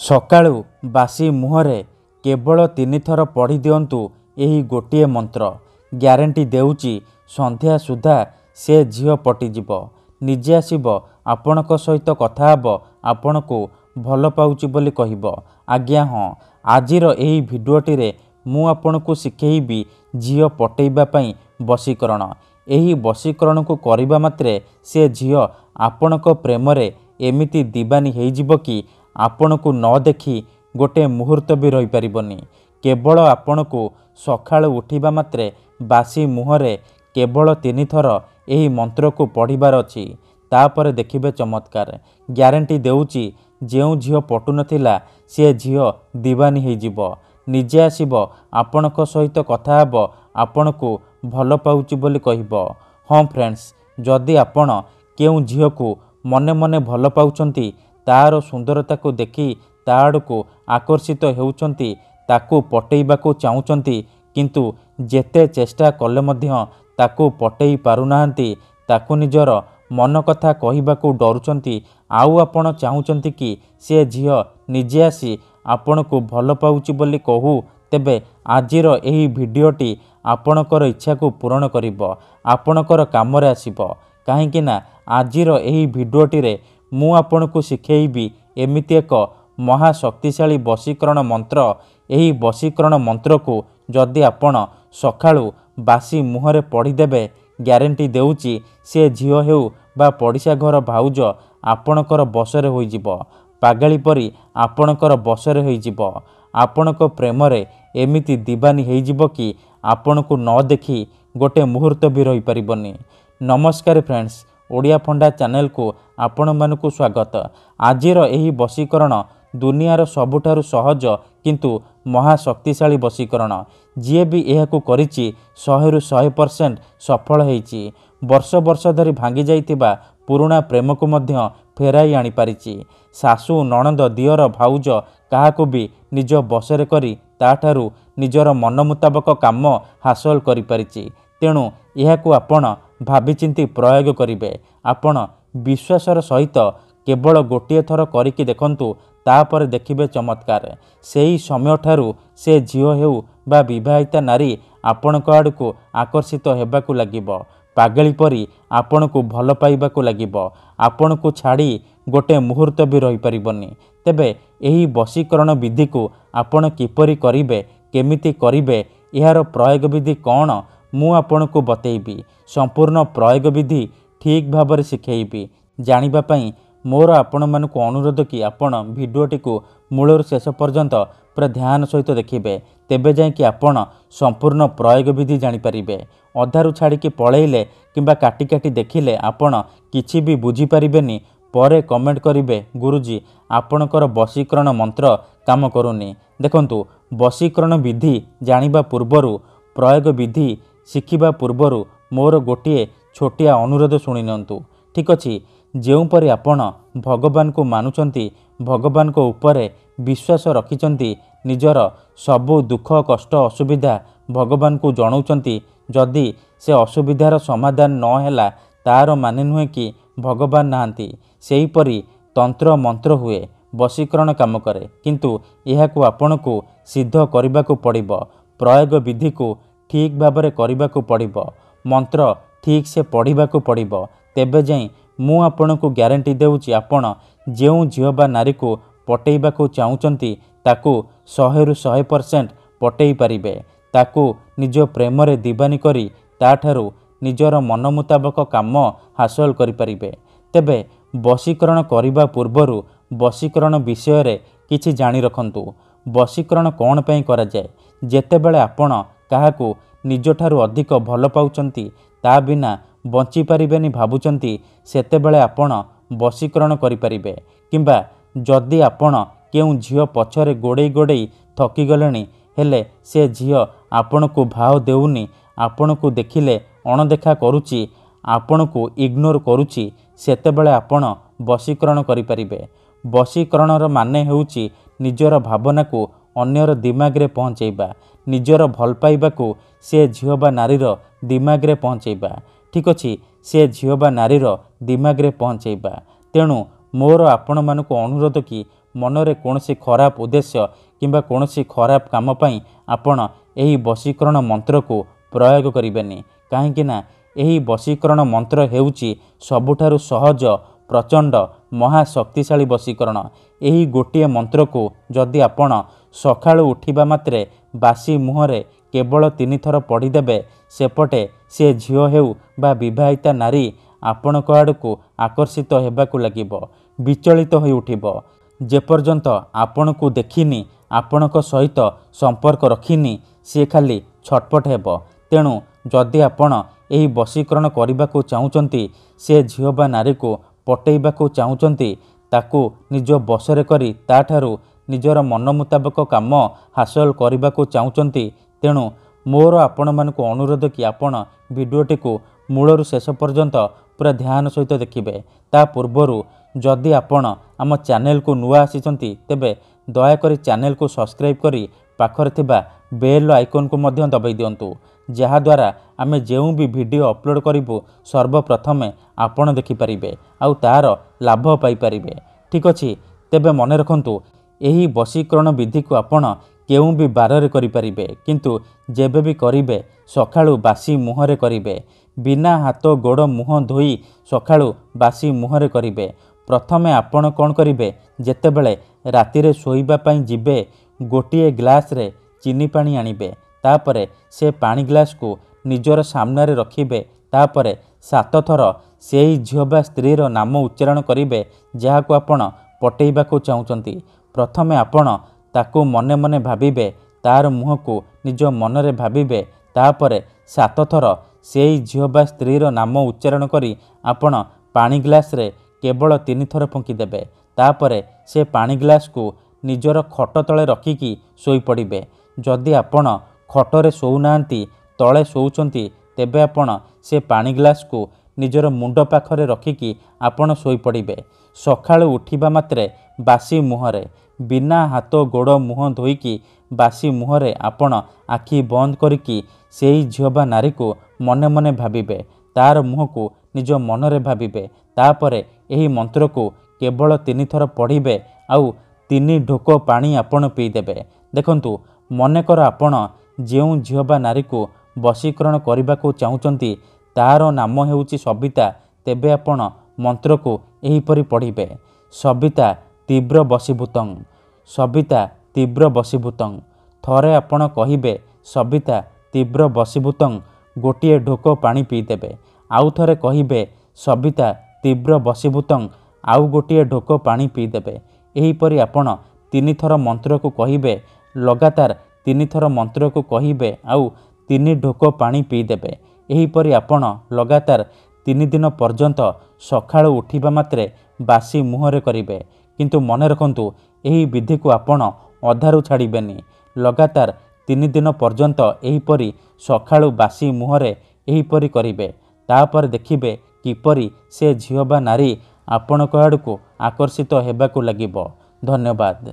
ସକାଳୁ ବାସି ମୁହଁରେ କେବଳ 3 ଥର ପଢ଼ି ଦିଅନ୍ତୁ ଏହି ଗୋଟିଏ ମନ୍ତ୍ର। ଗ୍ୟାରେଣ୍ଟି ଦେଉଛି ସନ୍ଧ୍ୟା ସୁଦ୍ଧା ସେ ଝିଅ ପଟିଯିବ। ନିଜେ ଆସିବ, ଆପଣଙ୍କ ସହିତ କଥା ହେବ, ଆପଣଙ୍କୁ ଭଲ ପାଉଛି ବୋଲି କହିବ। ଆଜ୍ଞା ହଁ, ଆଜିର ଏହି ଭିଡ଼ିଓଟିରେ ମୁଁ ଆପଣଙ୍କୁ ଶିଖେଇବି ଝିଅ ପଟେଇବା ପାଇଁ ବଶୀକରଣ। ଏହି ବଶୀକରଣକୁ କରିବା ମାତ୍ରେ ସେ ଝିଅ ଆପଣଙ୍କ ପ୍ରେମରେ ଏମିତି ଦିବାନୀ ହେଇଯିବ କି ଆପଣଙ୍କୁ ନ ଦେଖି ଗୋଟେ ମୁହୂର୍ତ୍ତ ବି ରହିପାରିବନି। କେବଳ ଆପଣଙ୍କୁ ସକାଳୁ ଉଠିବା ମାତ୍ରେ ବାସି ମୁହଁରେ କେବଳ 3 ଥର ଏହି ମନ୍ତ୍ରକୁ ପଢ଼ିବାର ଅଛି। ତାପରେ ଦେଖିବେ ଚମତ୍କାର। ଗ୍ୟାରେଣ୍ଟି ଦେଉଛି ଯେଉଁ ଝିଅ ପଟୁନଥିଲା ସେ ଝିଅ ଦିବାନୀ ହେଇଯିବ। ନିଜେ ଆସିବ, ଆପଣଙ୍କ ସହିତ କଥା ହେବ, ଆପଣଙ୍କୁ ଭଲ ପାଉଛି ବୋଲି କହିବ। ହଁ ଫ୍ରେଣ୍ଡସ୍, ଯଦି ଆପଣ କେଉଁ ଝିଅକୁ ମନେ ମନେ ଭଲ ପାଉଛନ୍ତି, ତାର ସୁନ୍ଦରତାକୁ ଦେଖି ତା ଆଡ଼କୁ ଆକର୍ଷିତ ହେଉଛନ୍ତି, ତାକୁ ପଟେଇବାକୁ ଚାହୁଁଛନ୍ତି, କିନ୍ତୁ ଯେତେ ଚେଷ୍ଟା କଲେ ମଧ୍ୟ ତାକୁ ପଟେଇ ପାରୁନାହାନ୍ତି, ତାକୁ ନିଜର ମନ କଥା କହିବାକୁ ଡରୁଛନ୍ତି, ଆଉ ଆପଣ ଚାହୁଁଛନ୍ତି କି ସେ ଝିଅ ନିଜେ ଆସି ଆପଣଙ୍କୁ ଭଲ ପାଉଛି ବୋଲି କହୁ, ତେବେ ଆଜିର ଏହି ଭିଡ଼ିଓଟି ଆପଣଙ୍କର ଇଚ୍ଛାକୁ ପୂରଣ କରିବ, ଆପଣଙ୍କର କାମରେ ଆସିବ। କାହିଁକି ନା ଆଜିର ଏହି ଭିଡ଼ିଓଟିରେ ମୁଁ ଆପଣଙ୍କୁ ଶିଖେଇବି ଏମିତି ଏକ ମହାଶକ୍ତିଶାଳୀ ବଶୀକରଣ ମନ୍ତ୍ର। ଏହି ବଶୀକରଣ ମନ୍ତ୍ରକୁ ଯଦି ଆପଣ ସକାଳୁ ବାସି ମୁହଁରେ ପଢ଼ିଦେବେ, ଗ୍ୟାରେଣ୍ଟି ଦେଉଛି ସେ ଝିଅ ହେଉ ବା ପଡ଼ିଶା ଘର ଭାଉଜ ଆପଣଙ୍କର ବଶରେ ହୋଇଯିବ। ପାଗଳି ପରି ଆପଣଙ୍କର ବଶରେ ହୋଇଯିବ। ଆପଣଙ୍କ ପ୍ରେମରେ ଏମିତି ଦିବାନୀ ହେଇଯିବ କି ଆପଣଙ୍କୁ ନ ଦେଖି ଗୋଟେ ମୁହୂର୍ତ୍ତ ବି ରହିପାରିବନି। ନମସ୍କାର ଫ୍ରେଣ୍ଡସ୍, ଓଡ଼ିଆ ଫଣ୍ଡା ଚ୍ୟାନେଲକୁ ଆପଣମାନଙ୍କୁ ସ୍ୱାଗତ। ଆଜିର ଏହି ବଶୀକରଣ ଦୁନିଆର ସବୁଠାରୁ ସହଜ କିନ୍ତୁ ମହାଶକ୍ତିଶାଳୀ ବଶୀକରଣ। ଯିଏ ବି ଏହାକୁ କରିଛି 100ରୁ 100% ସଫଳ ହେଇଛି। ବର୍ଷ ବର୍ଷ ଧରି ଭାଙ୍ଗି ଯାଇଥିବା ପୁରୁଣା ପ୍ରେମକୁ ମଧ୍ୟ ଫେରାଇ ଆଣିପାରିଛି। ଶାଶୁ, ନଣନ୍ଦ, ଦିଅର, ଭାଉଜ କାହାକୁ ବି ନିଜ ବଶରେ କରି ତାଠାରୁ ନିଜର ମନ ମୁତାବକ କାମ ହାସଲ କରିପାରିଛି। ତେଣୁ ଏହାକୁ ଆପଣ ଭାବିଚିନ୍ତି ପ୍ରୟୋଗ କରିବେ। ଆପଣ ବିଶ୍ୱାସର ସହିତ କେବଳ ଗୋଟିଏ ଥର କରିକି ଦେଖନ୍ତୁ, ତାପରେ ଦେଖିବେ ଚମତ୍କାର। ସେହି ସମୟଠାରୁ ସେ ଝିଅ ହେଉ ବା ବିବାହିତା ନାରୀ ଆପଣଙ୍କ ଆଡ଼କୁ ଆକର୍ଷିତ ହେବାକୁ ଲାଗିବ। ପାଗଳି ପରି ଆପଣଙ୍କୁ ଭଲ ପାଇବାକୁ ଲାଗିବ। ଆପଣଙ୍କୁ ଛାଡ଼ି ଗୋଟେ ମୁହୂର୍ତ୍ତ ବି ରହିପାରିବନି। ତେବେ ଏହି ବଶୀକରଣ ବିଧିକୁ ଆପଣ କିପରି କରିବେ, କେମିତି କରିବେ, ଏହାର ପ୍ରୟୋଗ ବିଧି କ'ଣ, ମୁଁ ଆପଣଙ୍କୁ ବତେଇବି। ସମ୍ପୂର୍ଣ୍ଣ ପ୍ରୟୋଗ ବିଧି ଠିକ୍ ଭାବରେ ଶିଖେଇବି। ଜାଣିବା ପାଇଁ ମୋର ଆପଣମାନଙ୍କୁ ଅନୁରୋଧ କି ଆପଣ ଭିଡ଼ିଓଟିକୁ ମୂଳରୁ ଶେଷ ପର୍ଯ୍ୟନ୍ତ ପୁରା ଧ୍ୟାନ ସହିତ ଦେଖିବେ। ତେବେ ଯାଇକି ଆପଣ ସମ୍ପୂର୍ଣ୍ଣ ପ୍ରୟୋଗ ବିଧି ଜାଣିପାରିବେ। ଅଧାରୁ ଛାଡ଼ିକି ପଳେଇଲେ କିମ୍ବା କାଟି କାଟି ଦେଖିଲେ ଆପଣ କିଛି ବି ବୁଝିପାରିବେନି। ପରେ କମେଣ୍ଟ କରିବେ, ଗୁରୁଜୀ ଆପଣଙ୍କର ବଶୀକରଣ ମନ୍ତ୍ର କାମ କରୁନି। ଦେଖନ୍ତୁ, ବଶୀକରଣ ବିଧି ଜାଣିବା ପୂର୍ବରୁ, ପ୍ରୟୋଗ ବିଧି ଶିଖିବା ପୂର୍ବରୁ ମୋର ଗୋଟିଏ ଛୋଟିଆ ଅନୁରୋଧ ଶୁଣି ନିଅନ୍ତୁ। ଠିକ୍ ଅଛି? ଯେଉଁପରି ଆପଣ ଭଗବାନଙ୍କୁ ମାନୁଛନ୍ତି, ଭଗବାନଙ୍କ ଉପରେ ବିଶ୍ୱାସ ରଖିଛନ୍ତି, ନିଜର ସବୁ ଦୁଃଖ କଷ୍ଟ ଅସୁବିଧା ଭଗବାନଙ୍କୁ ଜଣାଉଛନ୍ତି, ଯଦି ସେ ଅସୁବିଧାର ସମାଧାନ ନ ହେଲା ତାର ମାନେ ନୁହେଁ କି ଭଗବାନ ନାହାନ୍ତି। ସେହିପରି ତନ୍ତ୍ର ମନ୍ତ୍ର ହୁଏ, ବଶୀକରଣ କାମ କରେ, କିନ୍ତୁ ଏହାକୁ ଆପଣଙ୍କୁ ସିଦ୍ଧ କରିବାକୁ ପଡ଼ିବ। ପ୍ରୟୋଗ ବିଧିକୁ ଠିକ୍ ଭାବରେ କରିବାକୁ ପଡ଼ିବ। ମନ୍ତ୍ର ଠିକ୍ ସେ ପଢ଼ିବାକୁ ପଡ଼ିବ। ତେବେ ଯାଇ ମୁଁ ଆପଣଙ୍କୁ ଗ୍ୟାରେଣ୍ଟି ଦେଉଛି ଆପଣ ଯେଉଁ ଝିଅ ବା ନାରୀକୁ ପଟେଇବାକୁ ଚାହୁଁଛନ୍ତି, ତାକୁ 100ରୁ 100% ପଟେଇ ପାରିବେ। ତାକୁ ନିଜ ପ୍ରେମରେ ଦିବାନୀ କରି ତାଠାରୁ ନିଜର ମନ ମୁତାବକ କାମ ହାସଲ କରିପାରିବେ। ତେବେ ବଶୀକରଣ କରିବା ପୂର୍ବରୁ ବଶୀକରଣ ବିଷୟରେ କିଛି ଜାଣି ରଖନ୍ତୁ। ବଶୀକରଣ କ'ଣ ପାଇଁ କରାଯାଏ? ଯେତେବେଳେ ଆପଣ କାହାକୁ ନିଜଠାରୁ ଅଧିକ ଭଲ ପାଉଛନ୍ତି, ତା ବିନା ବଞ୍ଚିପାରିବେନି ଭାବୁଛନ୍ତି, ସେତେବେଳେ ଆପଣ ବଶୀକରଣ କରିପାରିବେ। କିମ୍ବା ଯଦି ଆପଣ କେଉଁ ଝିଅ ପଛରେ ଗୋଡ଼େଇ ଗୋଡ଼େଇ ଥକିଗଲେଣି, ହେଲେ ସେ ଝିଅ ଆପଣଙ୍କୁ ଭାව ଦେଉନି, ଆପଣଙ୍କୁ ଦେଖିଲେ ଅଣଦେଖା କରୁଛି, ଆପଣଙ୍କୁ ଇଗ୍ନୋର କରୁଛି, ସେତେବେଳେ ଆପଣ ବଶୀକରଣ କରିପାରିବେ। ବଶୀକରଣର ମାନେ ହେଉଛି ନିଜର ଭାବନାକୁ ଅନ୍ୟର ଦିମାଗରେ ପହଞ୍ଚାଇବା, ନିଜର ଭଲ ପାଇବାକୁ ସେ ଝିଅ ବା ନାରୀର ଦିମାଗରେ ପହଞ୍ଚାଇବା। ଠିକ୍ ଅଛି? ସେ ଝିଅ ବା ନାରୀର ଦିମାଗରେ ପହଞ୍ଚାଇବା। ତେଣୁ ମୋର ଆପଣମାନଙ୍କୁ ଅନୁରୋଧ କି ମନରେ କୌଣସି ଖରାପ ଉଦ୍ଦେଶ୍ୟ କିମ୍ବା କୌଣସି ଖରାପ କାମ ପାଇଁ ଆପଣ ଏହି ବଶୀକରଣ ମନ୍ତ୍ରକୁ ପ୍ରୟୋଗ କରିବେନି। କାହିଁକି ନା ଏହି ବଶୀକରଣ ମନ୍ତ୍ର ହେଉଛି ସବୁଠାରୁ ସହଜ, ପ୍ରଚଣ୍ଡ, ମହାଶକ୍ତିଶାଳୀ ବଶୀକରଣ। ଏହି ଗୋଟିଏ ମନ୍ତ୍ରକୁ ଯଦି ଆପଣ ସକାଳୁ ଉଠିବା ମାତ୍ରେ ବାସି ମୁହଁରେ କେବଳ 3 ଥର ପଢ଼ିଦେବେ, ସେପଟେ ସେ ଝିଅ ହେଉ ବା ବିବାହିତା ନାରୀ ଆପଣଙ୍କ ଆଡ଼କୁ ଆକର୍ଷିତ ହେବାକୁ ଲାଗିବ, ବିଚଳିତ ହୋଇ ଉଠିବ। ଯେପର୍ଯ୍ୟନ୍ତ ଆପଣଙ୍କୁ ଦେଖିନି, ଆପଣଙ୍କ ସହିତ ସମ୍ପର୍କ ରଖିନି, ସିଏ ଖାଲି ଛଟପଟ ହେବ। ତେଣୁ ଯଦି ଆପଣ ଏହି ବଶୀକରଣ କରିବାକୁ ଚାହୁଁଛନ୍ତି, ସେ ଝିଅ ବା ନାରୀକୁ ପଟେଇବାକୁ ଚାହୁଁଛନ୍ତି, ତାକୁ ନିଜ ବଶରେ କରି ତାଠାରୁ ନିଜର ମନ ମୁତାବକ କାମ ହାସଲ କରିବାକୁ ଚାହୁଁଛନ୍ତି, ତେଣୁ ମୋର ଆପଣମାନଙ୍କୁ ଅନୁରୋଧ କି ଆପଣ ଭିଡ଼ିଓଟିକୁ ମୂଳରୁ ଶେଷ ପର୍ଯ୍ୟନ୍ତ ପୁରା ଧ୍ୟାନ ସହିତ ଦେଖିବେ। ତା ପୂର୍ବରୁ ଯଦି ଆପଣ ଆମ ଚ୍ୟାନେଲକୁ ନୂଆ ଆସିଛନ୍ତି, ତେବେ ଦୟାକରି ଚ୍ୟାନେଲକୁ ସବସ୍କ୍ରାଇବ୍ କରି ପାଖରେ ଥିବା ବେଲ୍ ଆଇକନ୍କୁ ମଧ୍ୟ ଦବାଇ ଦିଅନ୍ତୁ, ଯାହାଦ୍ୱାରା ଆମେ ଯେଉଁ ବି ଭିଡ଼ିଓ ଅପଲୋଡ଼ କରିବୁ ସର୍ବପ୍ରଥମେ ଆପଣ ଦେଖିପାରିବେ ଆଉ ତା'ର ଲାଭ ପାଇପାରିବେ। ଠିକ୍ ଅଛି, ତେବେ ମନେ ରଖନ୍ତୁ, ଏହି ବଶୀକରଣ ବିଧିକୁ ଆପଣ କେଉଁ ବି ବାରରେ କରିପାରିବେ, କିନ୍ତୁ ଯେବେ ବି କରିବେ ସକାଳୁ ବାସି ମୁହଁରେ କରିବେ। ବିନା ହାତ ଗୋଡ଼ ମୁହଁ ଧୋଇ ସକାଳୁ ବାସି ମୁହଁରେ କରିବେ। ପ୍ରଥମେ ଆପଣ କ'ଣ କରିବେ, ଯେତେବେଳେ ରାତିରେ ଶୋଇବା ପାଇଁ ଯିବେ, ଗୋଟିଏ ଗ୍ଲାସରେ ଚିନି ପାଣି ଆଣିବେ। ତାପରେ ସେ ପାଣି ଗ୍ଲାସକୁ ନିଜର ସାମ୍ନାରେ ରଖିବେ। ତାପରେ 7 ଥର ସେହି ଝିଅ ବା ସ୍ତ୍ରୀର ନାମ ଉଚ୍ଚାରଣ କରିବେ, ଯାହାକୁ ଆପଣ ପଟେଇବାକୁ ଚାହୁଁଛନ୍ତି। ପ୍ରଥମେ ଆପଣ ତାକୁ ମନେ ମନେ ଭାବିବେ, ତାର ମୁହଁକୁ ନିଜ ମନରେ ଭାବିବେ। ତାପରେ 7 ଥର ସେହି ଝିଅ ବା ସ୍ତ୍ରୀର ନାମ ଉଚ୍ଚାରଣ କରି ଆପଣ ପାଣି ଗ୍ଲାସରେ କେବଳ 3 ଥର ଫୁଙ୍କିଦେବେ। ତାପରେ ସେ ପାଣି ଗ୍ଲାସକୁ ନିଜର ଖଟ ତଳେ ରଖିକି ଶୋଇପଡ଼ିବେ। ଯଦି ଆପଣ ଖଟରେ ଶୋଉନାହାନ୍ତି, ତଳେ ଶୋଉଛନ୍ତି, ତେବେ ଆପଣ ସେ ପାଣି ଗ୍ଲାସକୁ ନିଜର ମୁଣ୍ଡ ପାଖରେ ରଖିକି ଆପଣ ଶୋଇପଡ଼ିବେ। ସକାଳୁ ଉଠିବା ମାତ୍ରେ ବାସି ମୁହଁରେ, ବିନା ହାତ ଗୋଡ଼ ମୁହଁ ଧୋଇକି ବାସି ମୁହଁରେ ଆପଣ ଆଖି ବନ୍ଦ କରିକି ସେହି ଝିଅ ବା ନାରୀକୁ ମନେ ମନେ ଭାବିବେ, ତାର ମୁହଁକୁ ନିଜ ମନରେ ଭାବିବେ। ତାପରେ ଏହି ମନ୍ତ୍ରକୁ କେବଳ 3 ଥର ପଢ଼ିବେ ଆଉ 3 ଢୋକ ପାଣି ଆପଣ ପିଇଦେବେ। ଦେଖନ୍ତୁ, ମନେକର ଆପଣ ଯେଉଁ ଝିଅ ବା ନାରୀକୁ ବଶୀକରଣ କରିବାକୁ ଚାହୁଁଛନ୍ତି, ତାର ନାମ ହେଉଛି ସବିତା, ତେବେ ଆପଣ ମନ୍ତ୍ରକୁ ଏହିପରି ପଢ଼ିବେ, ସବିତା ତୀବ୍ର ବଶୀଭୂତଂ, ସବିତା ତୀବ୍ର ବଶୀଭୂତଂ। ଥରେ ଆପଣ କହିବେ ସବିତା ତୀବ୍ର ବଶୀଭୂତଂ, ଗୋଟିଏ ଢୋକ ପାଣି ପିଇଦେବେ। ଆଉ ଥରେ କହିବେ ସବିତା ତୀବ୍ର ବଶୀଭୂତଂ, ଆଉ ଗୋଟିଏ ଢୋକ ପାଣି ପିଇଦେବେ। ଏହିପରି ଆପଣ 3 ଥର ମନ୍ତ୍ରକୁ କହିବେ, ଲଗାତାର 3 ଥର ମନ୍ତ୍ରକୁ କହିବେ ଆଉ 3 ଢୋକ ପାଣି ପିଇଦେବେ। ଏହିପରି ଆପଣ ଲଗାତାର 3 ଦିନ ପର୍ଯ୍ୟନ୍ତ ସକାଳୁ ଉଠିବା ମାତ୍ରେ ବାସି ମୁହଁରେ କରିବେ। କିନ୍ତୁ ମନେ ରଖନ୍ତୁ, ଏହି ବିଧିକୁ ଆପଣ ଅଧାରୁ ଛାଡ଼ିବେନି। ଲଗାତାର 3 ଦିନ ପର୍ଯ୍ୟନ୍ତ ଏହିପରି ସକାଳୁ ବାସି ମୁହଁରେ ଏହିପରି କରିବେ। ତାପରେ ଦେଖିବେ କିପରି ସେ ଝିଅ ବା ନାରୀ ଆପଣଙ୍କ ଆଡ଼କୁ ଆକର୍ଷିତ ହେବାକୁ ଲାଗିବ। ଧନ୍ୟବାଦ।